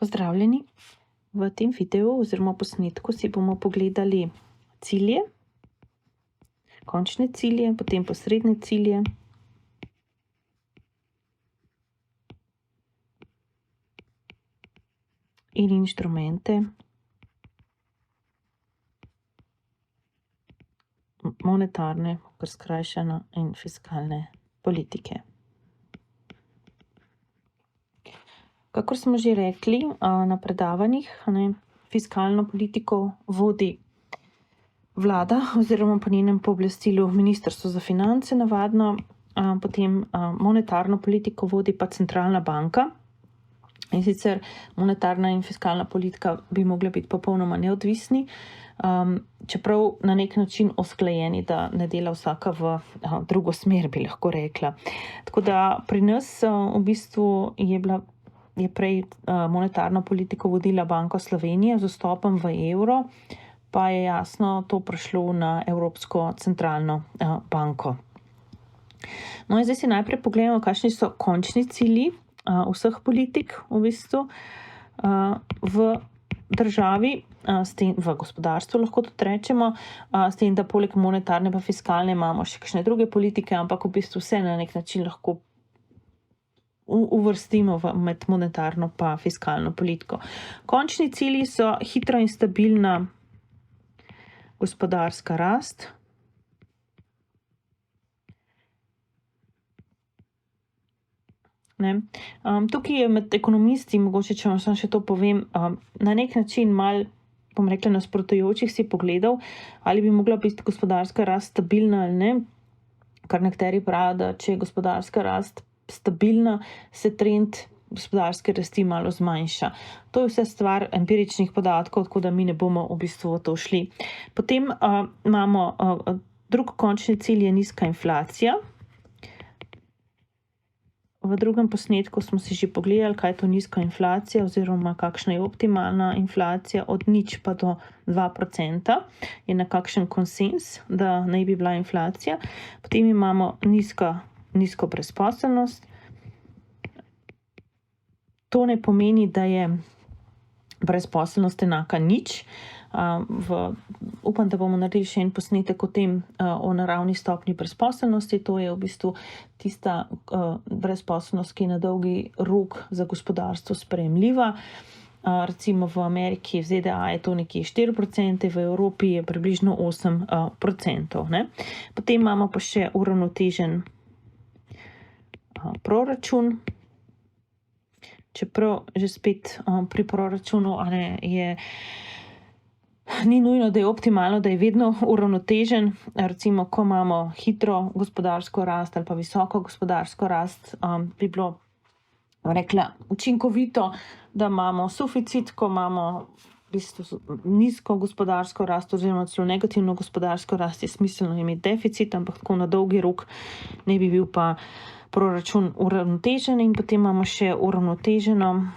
Pozdravljeni! V tem videu oziroma posnetku si bomo pogledali cilje, končne cilje, potem posredne cilje, in inštrumente monetarne, kar skrajšano, in fiskalne politike. Kakor smo že rekli na predavanjih, fiskalno politiko vodi vlada oziroma po njenem pooblastilu Ministrstvo za finance navadno, potem monetarno politiko vodi pa centralna banka. In sicer monetarna in fiskalna politika bi mogla biti popolnoma neodvisni, čeprav na nek način usklajeni, da ne dela vsaka v drugo smer, bi lahko rekla. Tako da pri nas v bistvu je prej monetarno politiko vodila Banka Slovenije z vstopom v evro, pa je jasno to prišlo na Evropsko centralno banko. No in zdaj si najprej pogledamo, kakšni so končni cilji vseh politik v bistvu v državi, s tem v gospodarstvu lahko tudi rečemo, s tem, da poleg monetarne pa fiskalne imamo še kakšne druge politike, ampak v bistvu vse na nek način lahko uvrstimo med monetarno pa fiskalno politiko. Končni cilji so hitra in stabilna gospodarska rast, tukaj je med ekonomisti, mogoče če vam samo še to povem, na nek način malo, bom rekla, nasprotujočih si pogledov, ali bi mogla biti gospodarska rast stabilna ali ne, kar nekateri pravijo, da če je gospodarska rast stabilna, se trend gospodarske rasti malo zmanjša. To je vse stvar empiričnih podatkov, tako da mi ne bomo v bistvu v to šli. Potem imamo drug končni cilj je nizka inflacija. V drugem posnetku smo si že pogledali, kaj je to nizka inflacija oziroma kakšna je optimalna inflacija od 0 pa do 2%, je nekakšen konsens, da naj bi bila inflacija. Potem imamo nizko brezposelnost. To ne pomeni, da je brezposelnost enaka 0. Upam, da bomo naredili še en posnetek o tem, o naravni stopnji brezposelnosti. To je v bistvu tista brezposelnost, ki je na dolgi rok za gospodarstvo sprejemljiva. Recimo v Ameriki, v ZDA je to nekje 4%, v Evropi je približno 8%. Potem imamo pa še uravnotežen proračun. Čeprav že spet pri proračunu ni nujno, da je optimalno, da je vedno uravnotežen. Recimo, ko imamo hitro gospodarsko rast ali pa visoko gospodarsko rast, bi bilo, rekla, učinkovito, da imamo suficit, ko imamo v bistvu nizko gospodarsko rast oziroma celo negativno gospodarsko rast, je smiselno imeti deficit, ampak tako na dolgi rok ne bi bil pa proračun uravnotežen. In potem imamo še uravnoteženo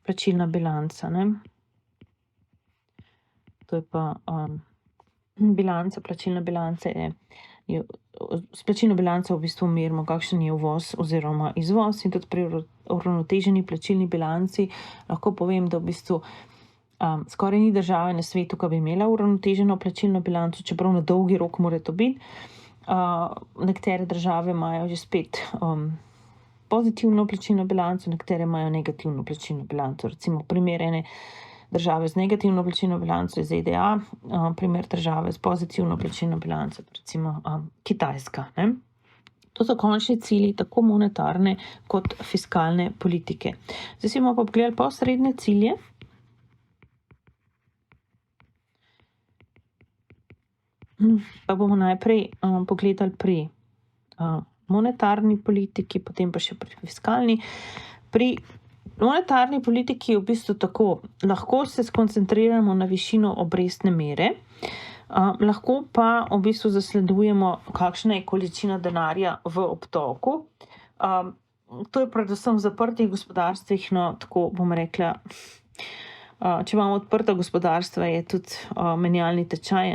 plačilna bilanca. To je pa bilanca, plačilna bilanca s plačilno bilanco v bistvu merimo, kakšen je uvoz oziroma izvoz, in tudi pri uravnoteženi plačilni bilanci lahko povem, da v bistvu skoraj ni države na svetu, ki bi imela uravnoteženo plačilno bilanco, čeprav na dolgi rok mora to biti. Nekatere države imajo že spet pozitivno plačilno bilanco, nekatere imajo negativno plačilno bilanco. Recimo primer ene države z negativno plačilno bilanco je ZDA, primer države s pozitivno plačilno bilanco, recimo Kitajska. To so končni cilji tako monetarne kot fiskalne politike. Zdaj si bomo pa pogledali posredne cilje. Pa bomo najprej pogledali pri monetarni politiki, potem pa še pri fiskalni. Pri monetarni politiki je v bistvu tako, lahko se skoncentriramo na višino obrestne mere, lahko pa v bistvu zasledujemo, kakšna je količina denarja v obtoku. To je predvsem v zaprtih gospodarstvih, tako bom rekla, če imamo odprta gospodarstva, je tudi menjalni tečaj,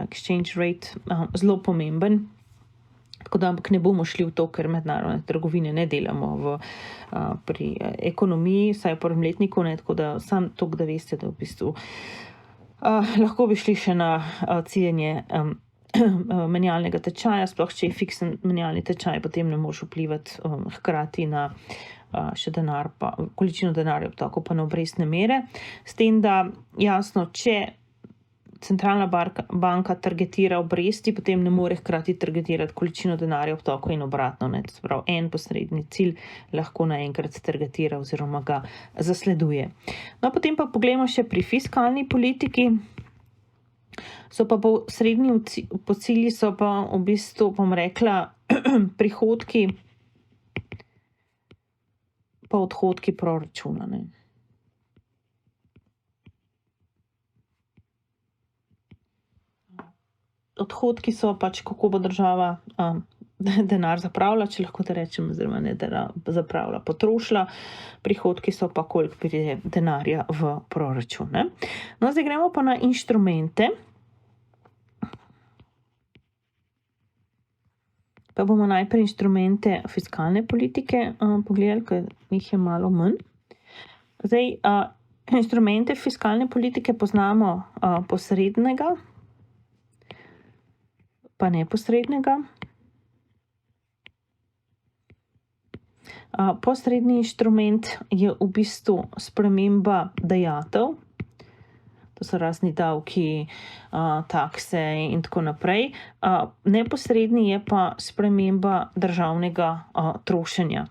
exchange rate, zelo pomemben. Tako da ampak ne bomo šli v to, ker mednarodne trgovine ne delamo pri ekonomiji, vsaj v prvem letniku, ne, tako da sam toliko, da veste, da v bistvu lahko bi šli še na ciljenje menjalnega tečaja, sploh če je fiksen menjalni tečaj, potem ne moreš vplivati hkrati na še denar, pa količino denarja, tako pa na obrestne mere. S tem, da jasno, če centralna banka targetira obresti, potem ne more hkrati targetirati količino denarja v toku in obratno. Ne? To se pravi, en posredni cilj lahko naenkrat targetira oziroma ga zasleduje. No, potem pa pogledamo še pri fiskalni politiki. So pa srednji cilji so pa v bistvu, bom rekla, prihodki pa odhodki proračuna. Ne? Odhodki so pač, kako bo država denar zapravila, če lahko te rečem, oziroma ne zapravila, potrošila. Prihodki so pa, koliko pride denarja v proračun. Ne? No, zdaj gremo pa na inštrumente. Pa bomo najprej inštrumente fiskalne politike pogledali, ker jih je malo manj. Zdaj, inštrumente fiskalne politike poznamo posrednega, pa neposrednega. Posredni inštrument je v bistvu sprememba dajatev, to so razni davki, takse in tako naprej. Neposredni je pa sprememba državnega trošenja.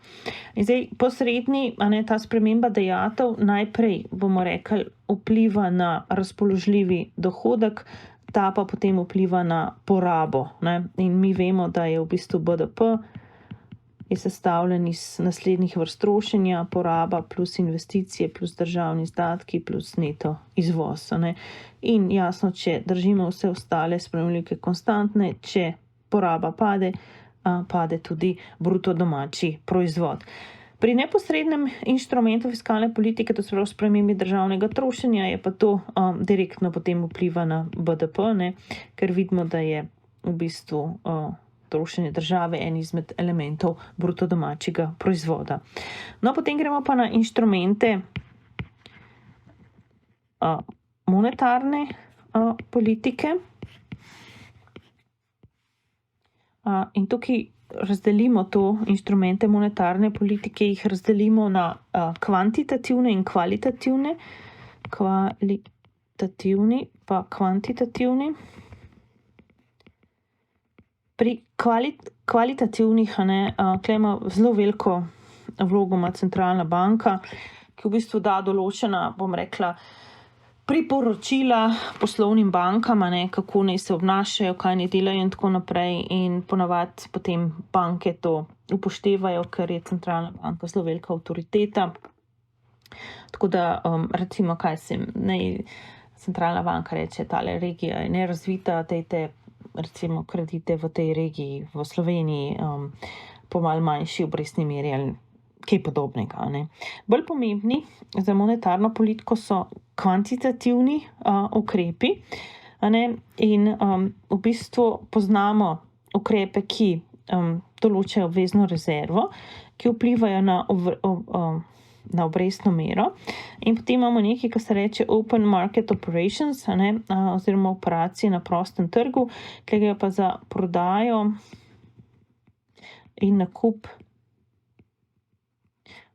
In zdaj, posredni, ta sprememba dajatev najprej, bomo rekli, vpliva na razpoložljivi dohodek, ta pa potem vpliva na porabo. Ne? In mi vemo, da je v bistvu BDP je sestavljen iz naslednjih vrst trošenja, poraba plus investicije, plus državni izdatki, plus neto izvoz. Ne? In jasno, če držimo vse ostale spremljive konstantne, če poraba pade, pade tudi bruto domači proizvod. Pri neposrednem inštrumentu fiskalne politike, to se pravi spremembi državnega trošenja, je pa to direktno potem vpliva na BDP, ne? Ker vidimo, da je v bistvu trošenje države en izmed elementov bruto domačega proizvoda. No, potem gremo pa na inštrumente monetarne politike. In tukaj razdelimo to inštrumente monetarne politike, jih razdelimo na kvantitativne in kvalitativne. Kvalitativni pa kvantitativni. Pri kvalitativnih, tukaj ima zelo veliko vlogo ima centralna banka, ki v bistvu da določena, bom rekla, priporočila poslovnim bankam, kako naj se obnašajo, kaj naj delajo in tako naprej. In ponavadi potem banke to upoštevajo, ker je centralna banka zelo velika avtoriteta. Tako da, recimo, centralna banka reče, tale regija je nerazvita, dajte recimo kredite v tej regiji, v Sloveniji, po malo manjši obrestni meri ali kaj podobnega. Bolj pomembni za monetarno politiko so kvantitativni ukrepi. In v bistvu poznamo ukrepe, ki določajo obvezno rezervo, ki vplivajo na obrestno mero. In potem imamo nekaj, kar se reče open market operations, oziroma operacije na prostem trgu, ki gre pa za prodajo in nakup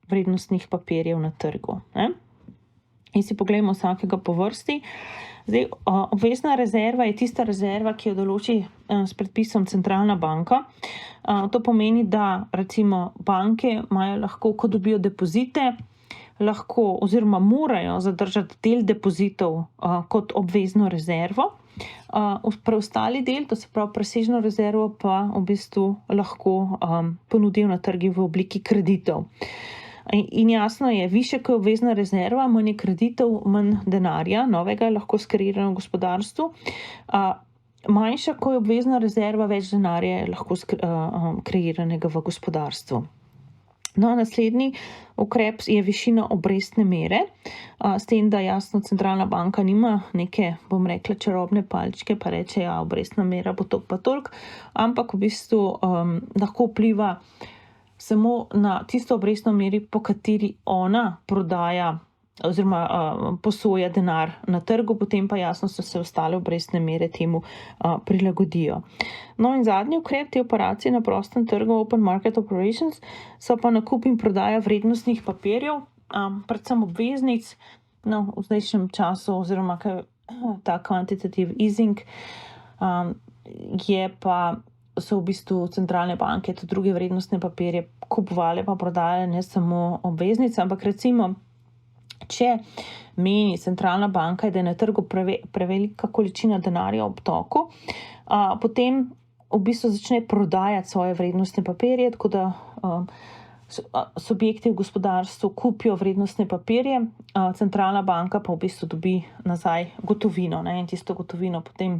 vrednostnih papirjev na trgu. In si pogledamo vsakega po vrsti. Zdaj, obvezna rezerva je tista rezerva, ki jo določi s predpisom centralna banka. To pomeni, da recimo banke imajo lahko, ko dobijo depozite, lahko oziroma morajo zadržati del depozitov kot obvezno rezervo. Preostali del, to se pravi presežno rezervo, pa v bistvu lahko ponudijo na trgi v obliki kreditov. In jasno je, višje, ko je obvezna rezerva, manj je kreditov, manj denarja, novega je lahko skreirano v gospodarstvu. Manjša, ko je obvezna rezerva, več denarja je lahko kreiranega v gospodarstvu. No, naslednji ukrep je višina obrestne mere, s tem, da jasno centralna banka nima neke, bom rekla, čarobne palčke, pa reče, ja, obrestna mera bo toliko pa toliko, ampak v bistvu lahko vpliva samo na tisto obrestno meri, po kateri ona prodaja oziroma posoja denar na trgu, potem pa jasno se ostale obrestne mere temu prilagodijo. No in zadnji ukrep te operacije na prostem trgu, Open Market Operations, so pa nakup in prodaja vrednostnih papirjev, predvsem obveznic, no, v zdajšnjem času oziroma ta quantitative easing so v bistvu centralne banke tudi druge vrednostne papirje kupovale pa prodajale, ne samo obveznice, ampak recimo, če meni centralna banka, da je na trgu prevelika količina denarja v obtoku, potem v bistvu začne prodajati svoje vrednostne papirje, tako da subjekti v gospodarstvu kupijo vrednostne papirje, centralna banka pa v bistvu dobi nazaj gotovino, ne, in tisto gotovino potem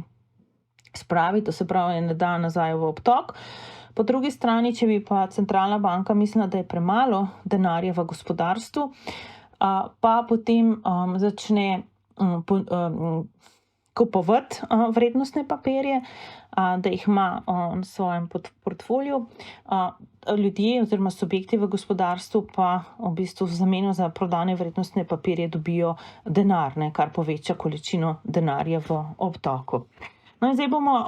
spravi, to se pravi, ne da nazaj v obtok. Po drugi strani, če bi pa centralna banka mislila, da je premalo denarja v gospodarstvu, pa potem začne kupovati vrednostne papirje, da jih ima v svojem portfoliju. Ljudje oziroma subjekti v gospodarstvu pa v bistvu v zameno za prodane vrednostne papirje dobijo denar, ne, kar poveča količino denarja v obtoku. No in zdaj bomo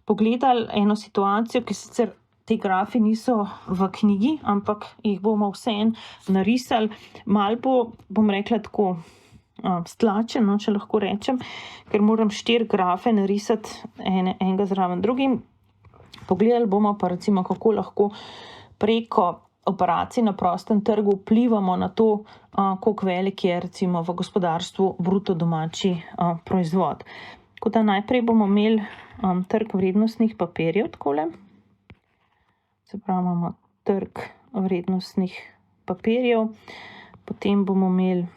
pogledali eno situacijo, ki sicer te grafi niso v knjigi, ampak jih bomo vseeno narisali. Malo bom rekla tako stlačeno, če lahko rečem, ker moram 4 grafe narisati enega zraven drugim. Pogledali bomo pa recimo, kako lahko preko operacij na prostem trgu vplivamo na to, koliko velik je recimo v gospodarstvu bruto domači proizvod. Tako da najprej bomo imeli trg vrednostnih papirjev, takole. Se pravi, imamo trg vrednostnih papirjev, potem bomo imeli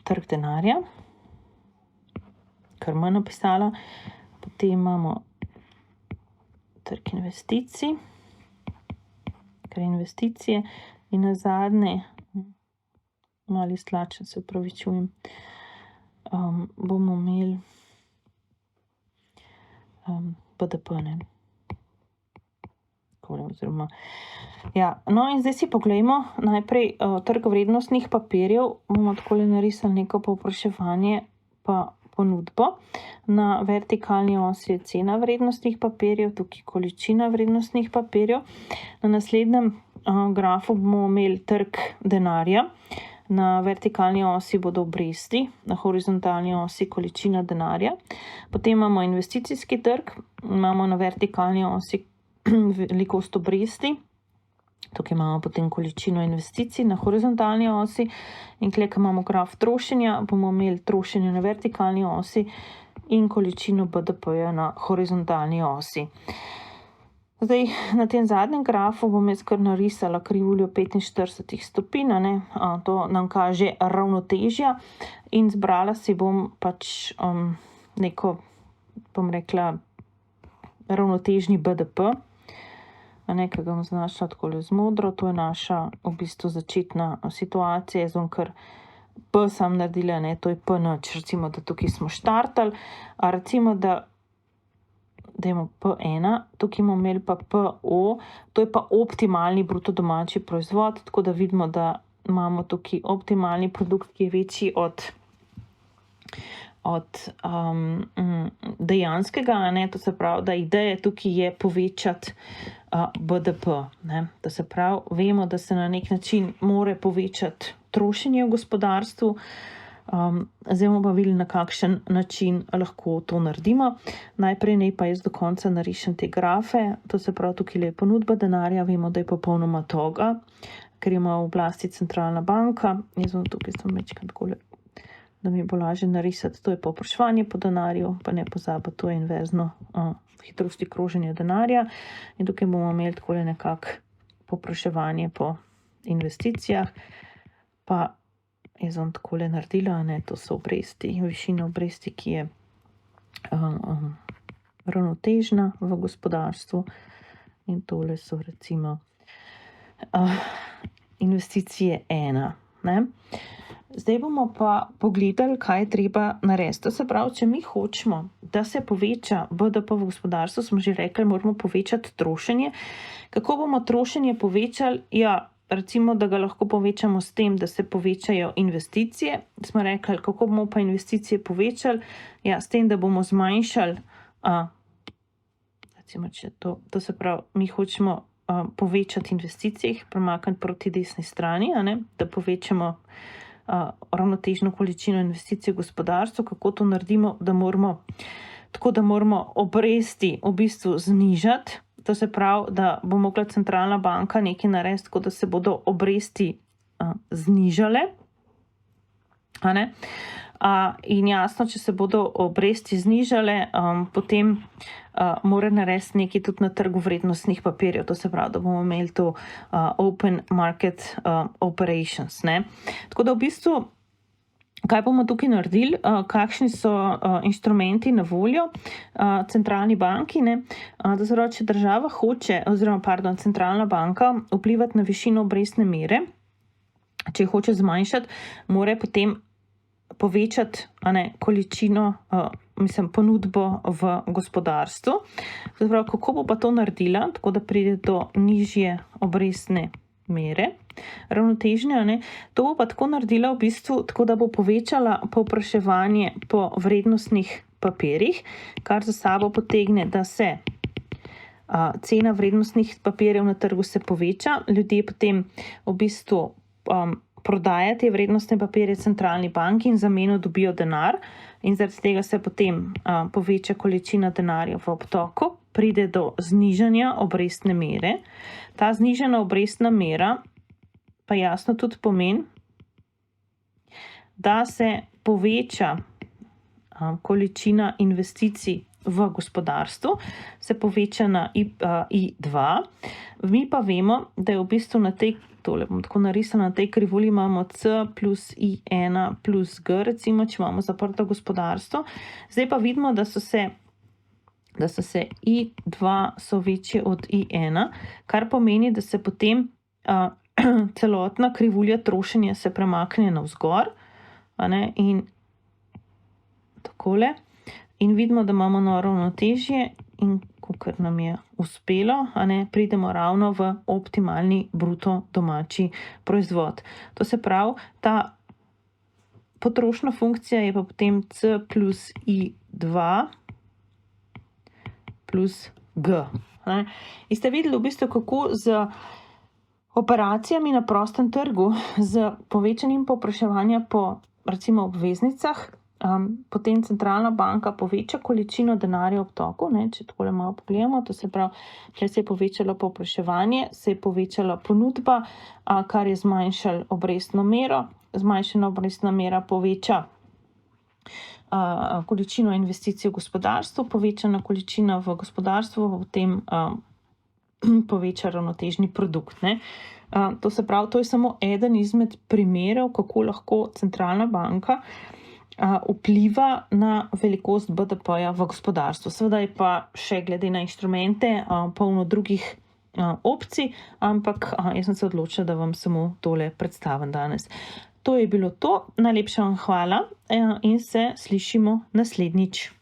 trg denarja, kar manj napisala, potem imamo trg investicij, kar investicije in nazadnje, mali stlačen, se opravičujem, bomo imeli BDP, ne. Oziroma, ja, no in zdaj si poglejmo najprej trg vrednostnih papirjev, bomo takole narisali neko povpraševanje pa ponudbo. Na vertikalni osi je cena vrednostnih papirjev, tukaj količina vrednostnih papirjev. Na naslednjem grafu bomo imeli trg denarja, na vertikalni osi bodo obresti, na horizontalni osi količina denarja. Potem imamo investicijski trg, imamo na vertikalni osi velikost obresti, tukaj imamo potem količino investicij na horizontalni osi in tukaj, ko imamo graf trošenja, bomo imeli trošenje na vertikalni osi in količino BDP-ja na horizontalni osi. Zdaj, na tem zadnjem grafu bom jaz kar narisala krivuljo 45 stopinj, ne, to nam kaže ravnotežja in zbrala si bom pač neko, bom rekla, ravnotežni BDP, ki ga bom znašla takole z modro, to je naša v bistvu začetna situacija, jaz bom kar P sam naredila, ne, to je P nič, recimo, da tukaj smo štartali, a recimo, da dajmo P1, tukaj bomo imeli pa PO, to je pa optimalni bruto domači proizvod, tako da vidimo, da imamo tukaj optimalni produkt, ki je večji od dejanskega, ne, to se pravi, da ideja tukaj je povečati BDP, ne, to se pravi, vemo, da se na nek način more povečati trošenje v gospodarstvu, zdaj bomo pa videli, na kakšen način lahko to naredimo. Najprej naj pa jaz do konca narišem te grafe, to se pravi, tukaj je ponudba denarja, vemo, da je popolnoma toga, ker ima v oblasti centralna banka, jaz bom tukaj sem večkrat takole, da mi bo lažje narisati, to je povpraševanje po denarju, pa ne pozabiti, to je inverzno hitrosti kroženja denarja in tukaj bomo imeli takole nekako povpraševanje po investicijah, pa jaz bom takole naredila, ne, to so obresti, višina obresti, ki je ravnotežna v gospodarstvu in tole so recimo investicije 1. Ne? Zdaj bomo pa pogledali, kaj je treba narediti. To se pravi, če mi hočemo, da se poveča BDP v gospodarstvu, smo že rekli, moramo povečati trošenje. Kako bomo trošenje povečali? Ja, recimo, da ga lahko povečamo s tem, da se povečajo investicije. Smo rekli, kako bomo pa investicije povečali? Ja, s tem, da bomo zmanjšali, recimo, če to se pravi, mi hočemo povečati investicije, jih premakniti proti desni strani, da povečamo ravnotežno količino investicij v gospodarstvu. Kako to naredimo? Da moramo obresti v bistvu znižati. To se pravi, da bo mogla centralna banka nekaj narediti, tako da se bodo obresti znižale. In jasno, če se bodo obresti znižale, potem mora narediti nekaj tudi na trgu vrednostnih papirjev. To se pravi, da bomo imeli to open market operations. Ne? Tako da v bistvu, kaj bomo tukaj naredili, kakšni so inštrumenti na voljo centralni banki. Ne? To se pravi, če država hoče, centralna banka vplivati na višino obrestne mere, če hoče zmanjšati, mora potem povečati količino, ponudbo v gospodarstvu. To se pravi, kako bo pa to naredila, tako da pride do nižje obrestne mere, ravnotežne. To bo pa tako naredila v bistvu, tako da bo povečala povpraševanje po vrednostnih papirjih, kar za sabo potegne, da se cena vrednostnih papirjev na trgu se poveča. Ljudje potem v bistvu prodajajo te vrednostne papirje centralni banki in zameno dobijo denar, in zaradi tega se potem poveča količina denarja v obtoku, pride do znižanja obrestne mere. Ta znižana obrestna mera pa jasno tudi pomeni, da se poveča količina investicij v gospodarstvu, se poveča na I2. Mi pa vemo, da je v bistvu na tej, tole bom tako narisala, na tej krivulji imamo C plus I1 plus G, recimo, če imamo zaprto gospodarstvo. Zdaj pa vidimo, da so se I2 so večje od I1, kar pomeni, da se potem celotna krivulja trošenja se premakne navzgor, in takole. In vidimo, da imamo ravnotežje in kakor nam je uspelo, pridemo ravno v optimalni bruto domači proizvod. To se pravi, ta potrošna funkcija je pa potem C plus I2 plus G. In ste videli v bistvu, kako z operacijami na prostem trgu, z povečanim povpraševanjem po recimo obveznicah, potem centralna banka poveča količino denarja v obtoku, če takole malo pogledamo, to se pravi, če se je povečalo povpraševanje, se je povečala ponudba, kar je zmanjšalo obrestno mero. Zmanjšana obrestna mera poveča količino investicij v gospodarstvu, povečana količina v gospodarstvu potem poveča ravnotežni produkt. To se pravi, to je samo eden izmed primerov, kako lahko centralna banka vpliva na velikost BDP-ja v gospodarstvu. Seveda je pa še glede na inštrumente polno drugih opcij, ampak jaz sem se odločila, da vam samo tole predstavim danes. To je bilo to. Najlepša vam hvala in se slišimo naslednjič.